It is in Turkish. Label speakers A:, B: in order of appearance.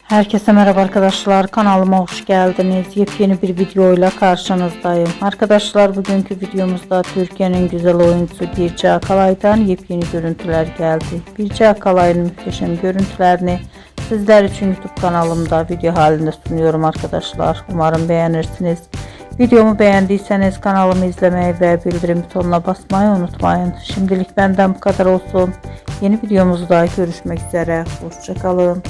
A: Herkese merhaba arkadaşlar, kanalıma hoş geldiniz. Yepyeni bir videoyla karşınızdayım. Arkadaşlar, bugünkü videomuzda Türkiye'nin güzel oyuncusu Birce Akalay'dan yepyeni görüntüler geldi. Birce Akalay'ın muhteşem görüntülerini sizler için YouTube kanalımda video halinde sunuyorum arkadaşlar. Umarım beğenirsiniz. Videomu beğendiyseniz kanalımı izlemeyi ve bildirim butonuna basmayı unutmayın. Şimdilik benden bu kadar olsun. Yeni videomuzda görüşmek üzere. Hoşça kalın.